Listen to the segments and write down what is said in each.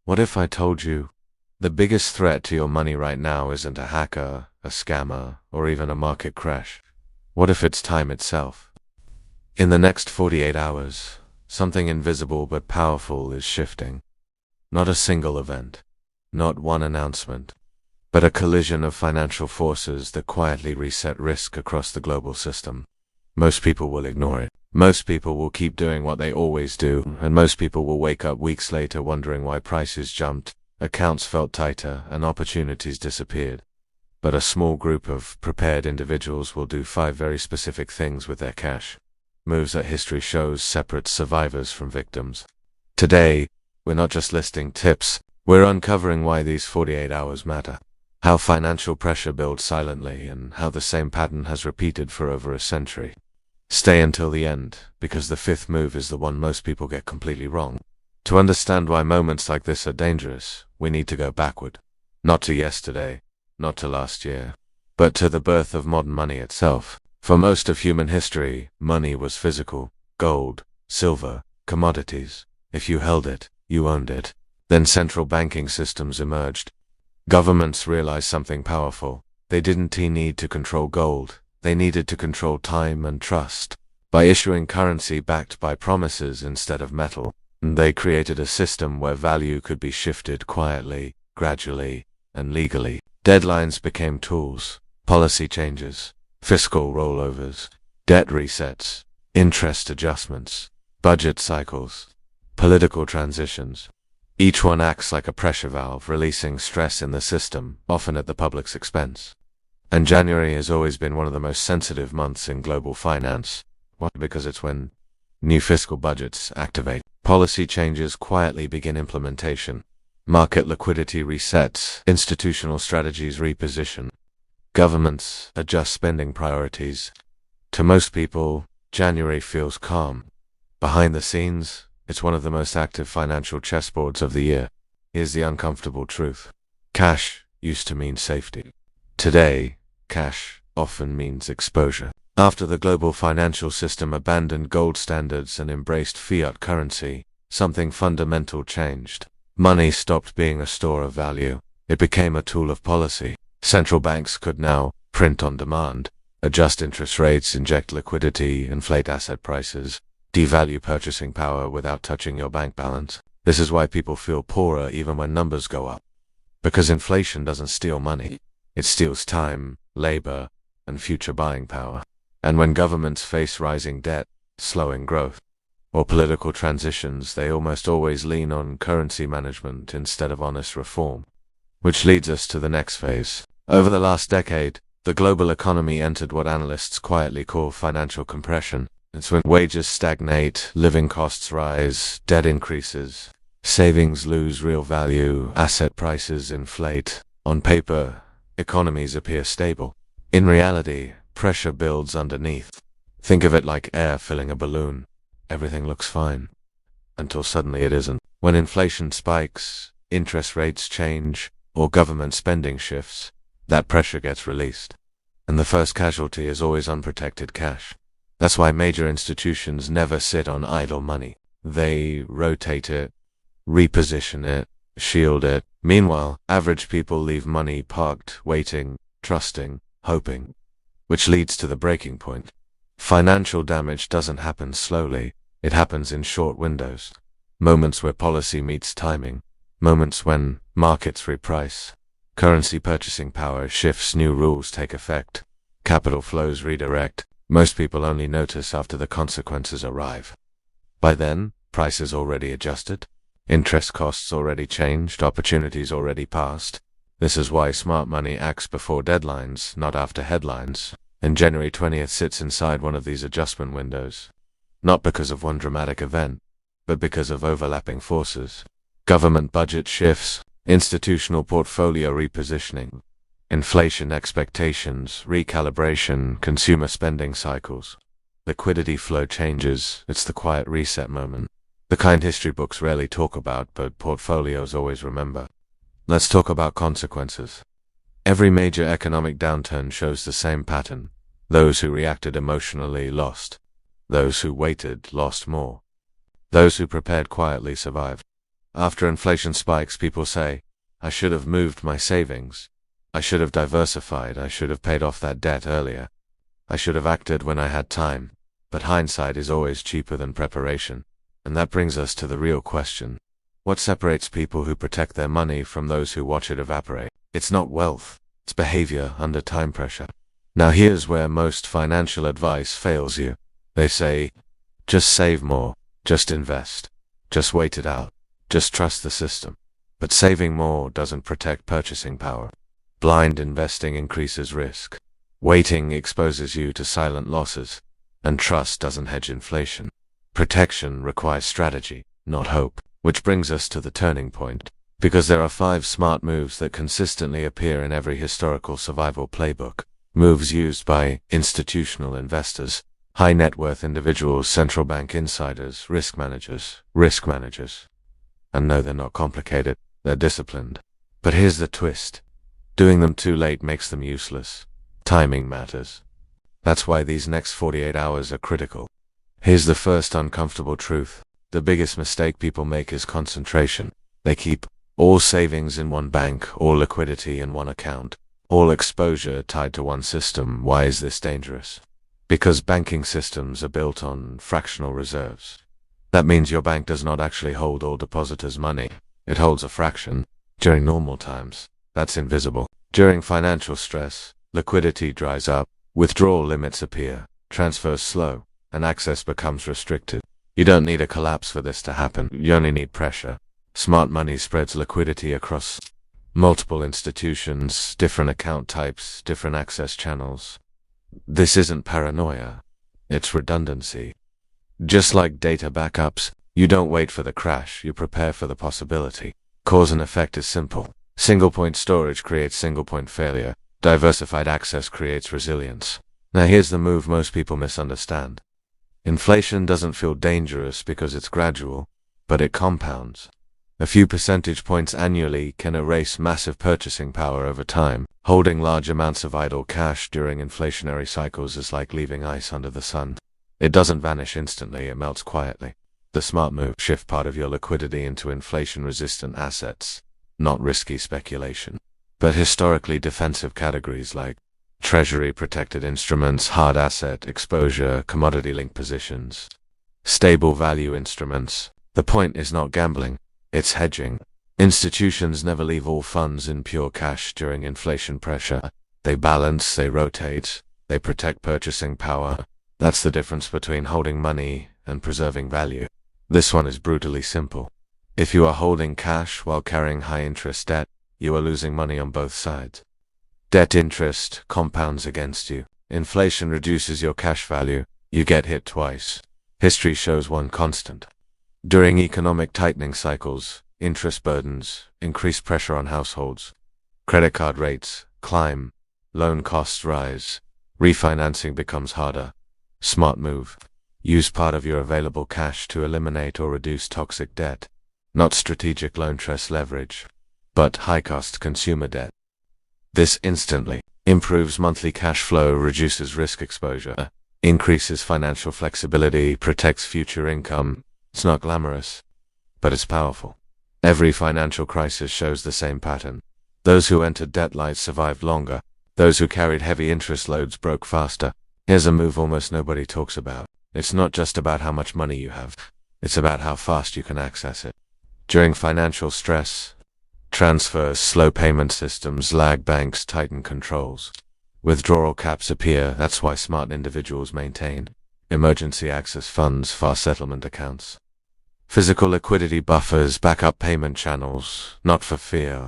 What if I told you the biggest threat to your money right now isn't a hacker, a scammer, or even a market crash? What if it's time itself? In the next 48 hours, something invisible but powerful is shifting. Not a single event, not one announcement, but a collision of financial forces that quietly reset risk across the global system. Most people will ignore it. Most people will keep doing what they always do, and most people will wake up weeks later wondering why prices jumped, accounts felt tighter, and opportunities disappeared. But a small group of prepared individuals will do 5 very specific things with their cash. Moves that history shows separate survivors from victims. Today, we're not just listing tips, we're uncovering why these 48 hours matter. How financial pressure builds silently, and how the same pattern has repeated for over a century. Stay until the end, because the 5th move is the one most people get completely wrong. To understand why moments like this are dangerous, we need to go backward. Not to yesterday, not to last year, but to the birth of modern money itself. For most of human history, money was physical: gold, silver, commodities. If you held it, you owned it. Then central banking systems emerged. Governments realized something powerful. They didn't need to control gold. They needed to control time and trust. By issuing currency backed by promises instead of metal, they created a system where value could be shifted quietly, gradually, and legally. Deadlines became tools: policy changes, fiscal rollovers, debt resets, interest adjustments, budget cycles, political transitions. Each one acts like a pressure valve, releasing stress in the system, often at the public's expense. And January has always been one of the most sensitive months in global finance. Why? Because it's when new fiscal budgets activate, policy changes quietly begin implementation, market liquidity resets, institutional strategies reposition, governments adjust spending priorities. To most people, January feels calm. Behind the scenes, it's one of the most active financial chessboards of the year. Here's the uncomfortable truth. Cash used to mean safety. Today, cash often means exposure. After the global financial system abandoned gold standards and embraced fiat currency, something fundamental changed. Money stopped being a store of value. It became a tool of policy. Central banks could now print on demand, adjust interest rates, inject liquidity, inflate asset prices, devalue purchasing power without touching your bank balance. This is why people feel poorer even when numbers go up. Because inflation doesn't steal money. It steals time, labor, and future buying power. And when governments face rising debt, slowing growth, or political transitions, they almost always lean on currency management instead of honest reform. Which leads us to the next phase. Over the last decade, the global economy entered what analysts quietly call financial compression. It's when wages stagnate, living costs rise, debt increases, savings lose real value, asset prices inflate. On paper, economies appear stable. In reality, pressure builds underneath. Think of it like air filling a balloon. Everything looks fine, until suddenly it isn't. When inflation spikes, interest rates change, or government spending shifts, that pressure gets released. And the first casualty is always unprotected cash. That's why major institutions never sit on idle money. They rotate it, reposition it, shield it. Meanwhile, average people leave money parked, waiting, trusting, hoping. Which leads to the breaking point. Financial damage doesn't happen slowly. It happens in short windows. Moments where policy meets timing. Moments when markets reprice. Currency purchasing power shifts, new rules take effect. Capital flows redirect. Most people only notice after the consequences arrive. By then, prices already adjusted. Interest costs already changed. Opportunities already passed. This is why smart money acts before deadlines, not after headlines. And January 20th sits inside one of these adjustment windows. Not because of one dramatic event, but because of overlapping forces. Government budget shifts, institutional portfolio repositioning, inflation expectations, recalibration, consumer spending cycles. Liquidity flow changes. It's the quiet reset moment. The kind history books rarely talk about, but portfolios always remember. Let's talk about consequences. Every major economic downturn shows the same pattern. Those who reacted emotionally lost. Those who waited lost more. Those who prepared quietly survived. After inflation spikes, people say, I should have moved my savings. I should have diversified. I should have paid off that debt earlier. I should have acted when I had time. But hindsight is always cheaper than preparation. And that brings us to the real question. What separates people who protect their money from those who watch it evaporate? It's not wealth. It's behavior under time pressure. Now here's where most financial advice fails you. They say, just save more. Just invest. Just wait it out. Just trust the system. But saving more doesn't protect purchasing power. Blind investing increases risk. Waiting exposes you to silent losses. And trust doesn't hedge inflation. Protection requires strategy, not hope. Which brings us to the turning point. Because there are 5 smart moves that consistently appear in every historical survival playbook. Moves used by institutional investors, high net worth individuals, central bank insiders, risk managers. And no, they're not complicated, they're disciplined. But here's the twist. Doing them too late makes them useless. Timing matters. That's why these next 48 hours are critical. Here's the first uncomfortable truth. The biggest mistake people make is concentration. They keep all savings in one bank, all liquidity in one account, all exposure tied to one system. Why is this dangerous? Because banking systems are built on fractional reserves. That means your bank does not actually hold all depositors' money. It holds a fraction. During normal times, that's invisible. During financial stress, liquidity dries up, withdrawal limits appear, transfers slow, and access becomes restricted. You don't need a collapse for this to happen. You only need pressure. Smart money spreads liquidity across multiple institutions, different account types, different access channels. This isn't paranoia. It's redundancy. Just like data backups, you don't wait for the crash, you prepare for the possibility. Cause and effect is simple. Single-point storage creates single-point failure. Diversified access creates resilience. Now here's the move most people misunderstand. Inflation doesn't feel dangerous because it's gradual, but it compounds. A few percentage points annually can erase massive purchasing power over time. Holding large amounts of idle cash during inflationary cycles is like leaving ice under the sun. It doesn't vanish instantly, it melts quietly. The smart move: shift part of your liquidity into inflation-resistant assets, not risky speculation, but historically defensive categories like treasury-protected instruments, hard asset exposure, commodity-linked positions, stable value instruments. The point is not gambling, it's hedging. Institutions never leave all funds in pure cash during inflation pressure. They balance, they rotate, they protect purchasing power. That's the difference between holding money and preserving value. This one is brutally simple. If you are holding cash while carrying high-interest debt, you are losing money on both sides. Debt interest compounds against you. Inflation reduces your cash value. You get hit twice. History shows one constant. During economic tightening cycles, interest burdens increase pressure on households. Credit card rates climb. Loan costs rise. Refinancing becomes harder. Smart move. Use part of your available cash to eliminate or reduce toxic debt. Not strategic low interest leverage, but high-cost consumer debt. This instantly improves monthly cash flow, reduces risk exposure, increases financial flexibility, protects future income. It's not glamorous, but it's powerful. Every financial crisis shows the same pattern. Those who entered debt light survived longer. Those who carried heavy interest loads broke faster. Here's a move almost nobody talks about. It's not just about how much money you have. It's about how fast you can access it. During financial stress, transfers, slow payment systems, lag banks, tighten controls. Withdrawal caps appear. That's why smart individuals maintain emergency access funds, fast settlement accounts. Physical liquidity buffers, backup payment channels, not for fear,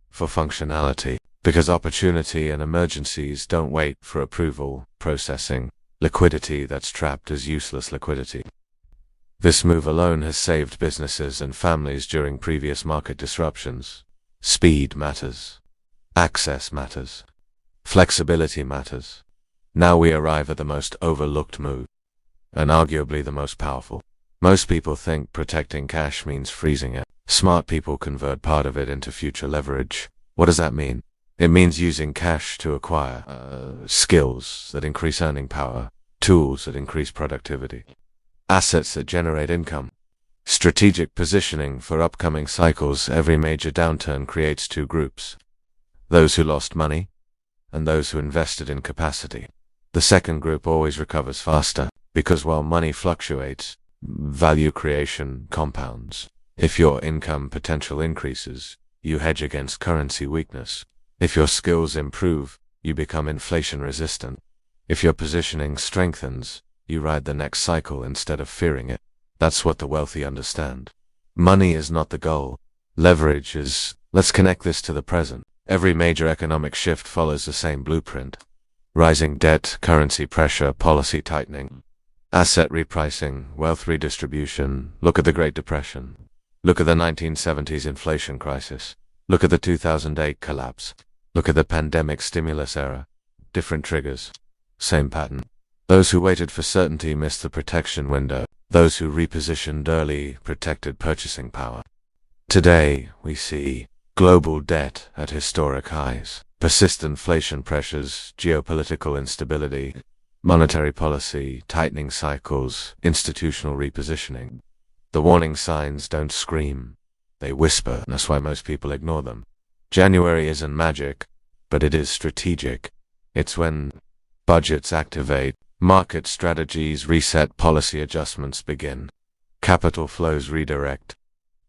for functionality. Because opportunity and emergencies don't wait for approval, processing. Liquidity that's trapped is useless liquidity. This move alone has saved businesses and families during previous market disruptions. Speed matters. Access matters. Flexibility matters. Now we arrive at the most overlooked move, and arguably the most powerful. Most people think protecting cash means freezing it. Smart people convert part of it into future leverage. What does that mean? It means using cash to acquire skills that increase earning power, tools that increase productivity, assets that generate income. Strategic positioning for upcoming cycles. Every major downturn creates two groups: those who lost money and those who invested in capacity. The second group always recovers faster, because while money fluctuates, value creation compounds. If your income potential increases, you hedge against currency weakness. If your skills improve, you become inflation resistant. If your positioning strengthens, you ride the next cycle instead of fearing it. That's what the wealthy understand. Money is not the goal. Leverage is. Let's connect this to the present. Every major economic shift follows the same blueprint: rising debt, currency pressure, policy tightening, asset repricing, wealth redistribution. Look at the Great Depression. Look at the 1970s inflation crisis. Look at the 2008 collapse. Look at the pandemic stimulus era. Different triggers, same pattern. Those who waited for certainty missed the protection window. Those who repositioned early protected purchasing power. Today, we see global debt at historic highs, persistent inflation pressures, geopolitical instability, monetary policy, tightening cycles, institutional repositioning. The warning signs don't scream, they whisper. That's why most people ignore them. January isn't magic, but it is strategic. It's when budgets activate, market strategies reset, policy adjustments begin, capital flows redirect.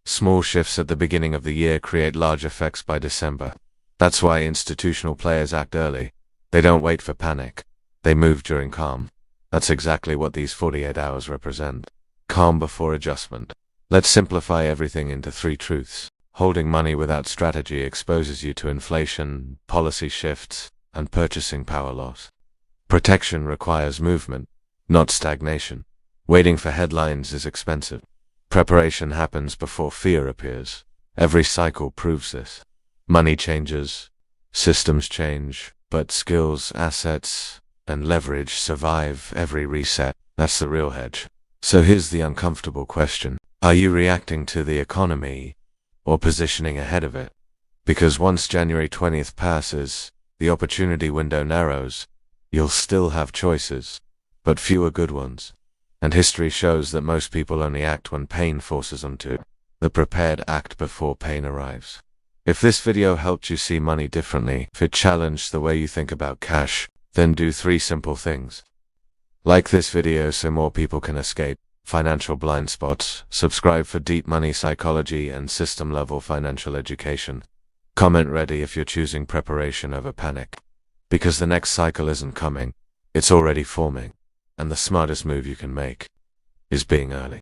Small shifts at the beginning of the year create large effects by December. That's why institutional players act early. They don't wait for panic. They move during calm. That's exactly what these 48 hours represent. Calm before adjustment. Let's simplify everything into three truths. Holding money without strategy exposes you to inflation, policy shifts, and purchasing power loss. Protection requires movement, not stagnation. Waiting for headlines is expensive. Preparation happens before fear appears. Every cycle proves this. Money changes, systems change, but skills, assets, and leverage survive every reset. That's the real hedge. So here's the uncomfortable question. Are you reacting to the economy or positioning ahead of it? Because once January 20th passes, the opportunity window narrows. You'll still have choices, but fewer good ones. And history shows that most people only act when pain forces them to. The prepared act before pain arrives. If this video helped you see money differently, if it challenged the way you think about cash, then do three simple things. Like this video so more people can escape financial blind spots. Subscribe for deep money psychology and system-level financial education. Comment ready if you're choosing preparation over panic. Because the next cycle isn't coming, it's already forming. And the smartest move you can make is being early.